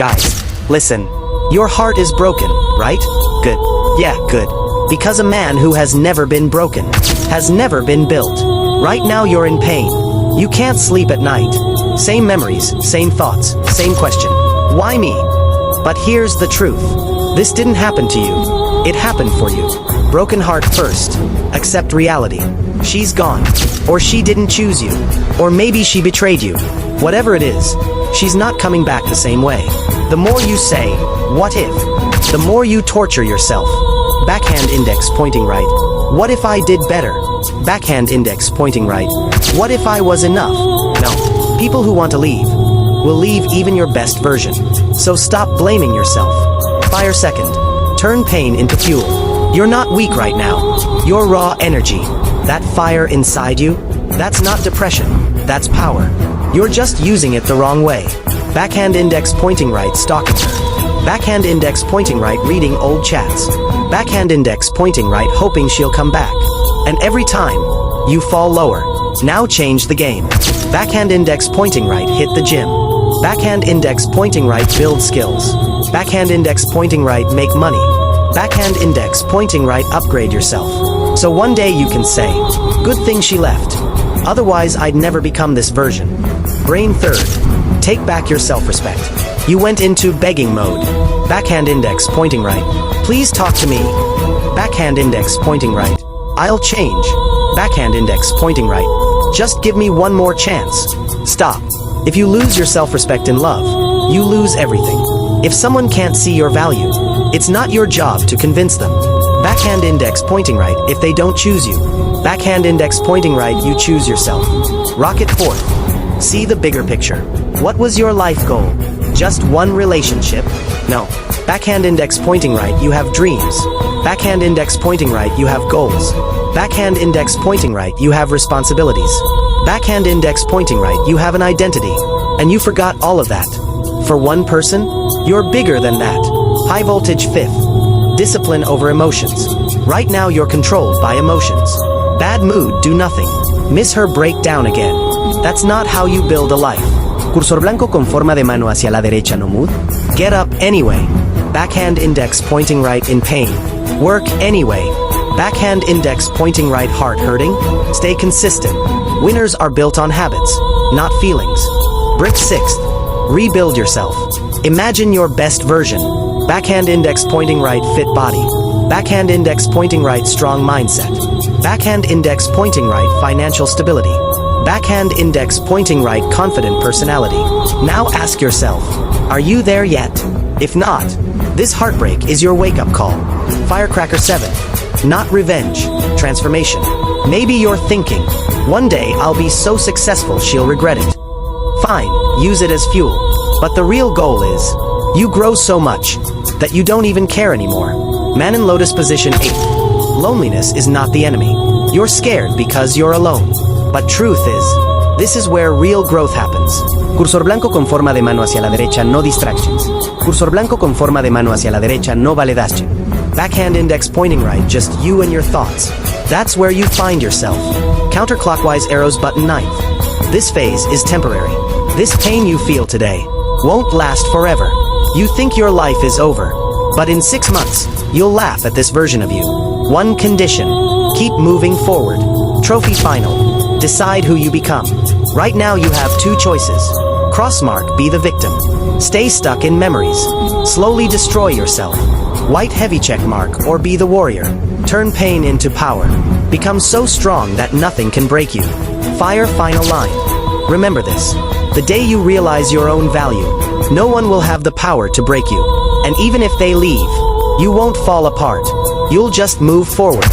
Guys, listen. Your heart is broken, right? Good. Yeah, good. Because a man who has never been broken has never been built. Right now you're in pain. You can't sleep at night. Same memories, same thoughts, same question. Why me? But here's the truth. This didn't happen to you. It happened for you. Broken heart first. Accept reality. She's gone. Or she didn't choose you. Or maybe she betrayed you. Whatever it is, she's not coming back the same way. The more you say, what if? The more you torture yourself. Backhand index pointing right. What if I did better? Backhand index pointing right. What if I was enough? No. People who want to leave will leave even your best version. So stop blaming yourself. Fire second. Turn pain into fuel. You're not weak right now. You're raw energy. That fire inside you, that's not depression. That's power. You're just using it the wrong way. Backhand index pointing right stalking her. Backhand index pointing right reading old chats. Backhand index pointing right hoping she'll come back. And every time, you fall lower. Now change the game. Backhand index pointing right hit the gym. Backhand index pointing right build skills. Backhand index pointing right make money. Backhand index pointing right upgrade yourself. So one day you can say, good thing she left. Otherwise I'd never become this version. Brain third. Take back your self-respect. You went into begging mode. Backhand index pointing right. Please talk to me. Backhand index pointing right. I'll change. Backhand index pointing right. Just give me one more chance. Stop. If you lose your self-respect in love, you lose everything. If someone can't see your value, it's not your job to convince them. Backhand index pointing right if they don't choose you. Backhand index pointing right you choose yourself. Rocket fourth. See the bigger picture. What was your life goal? Just one relationship? No. Backhand index pointing right you have dreams. Backhand index pointing right you have goals. Backhand index pointing right you have responsibilities. Backhand index pointing right you have an identity. And you forgot all of that. For one person, you're bigger than that. High voltage fifth. Discipline over emotions. Right now you're controlled by emotions. Bad mood, do nothing. Miss her, break down again. That's not how you build a life. Cursor blanco con forma de mano hacia la derecha, no mood. Get up anyway. Backhand index pointing right in pain. Work anyway. Backhand index pointing right heart hurting. Stay consistent. Winners are built on habits, not feelings. Brick sixth. Rebuild yourself. Imagine your best version. Backhand index pointing right fit body. Backhand index pointing right strong mindset. Backhand index pointing right financial stability. Backhand index pointing right confident personality. Now ask yourself, are you there yet? If not, this heartbreak is your wake-up call. Firecracker 7. Not revenge, transformation. Maybe you're thinking, one day I'll be so successful she'll regret it. Fine, use it as fuel. But the real goal is, you grow so much that you don't even care anymore. Man in lotus position 8. Loneliness is not the enemy. You're scared because you're alone. But truth is, this is where real growth happens. Cursor blanco con forma de mano hacia la derecha, no distractions. Cursor blanco con forma de mano hacia la derecha, no validación. Backhand index pointing right, just you and your thoughts. That's where you find yourself. Counterclockwise arrows button 9th. This phase is temporary. This pain you feel today won't last forever. You think your life is over, but in 6 months, you'll laugh at this version of you. One condition, keep moving forward. Trophy final, decide who you become. Right now you have 2 choices. Crossmark, be the victim. Stay stuck in memories. Slowly destroy yourself. White heavy check mark or be the warrior. Turn pain into power. Become so strong that nothing can break you. Fire final line. Remember this. The day you realize your own value, no one will have the power to break you. And even if they leave, you won't fall apart. You'll just move forward.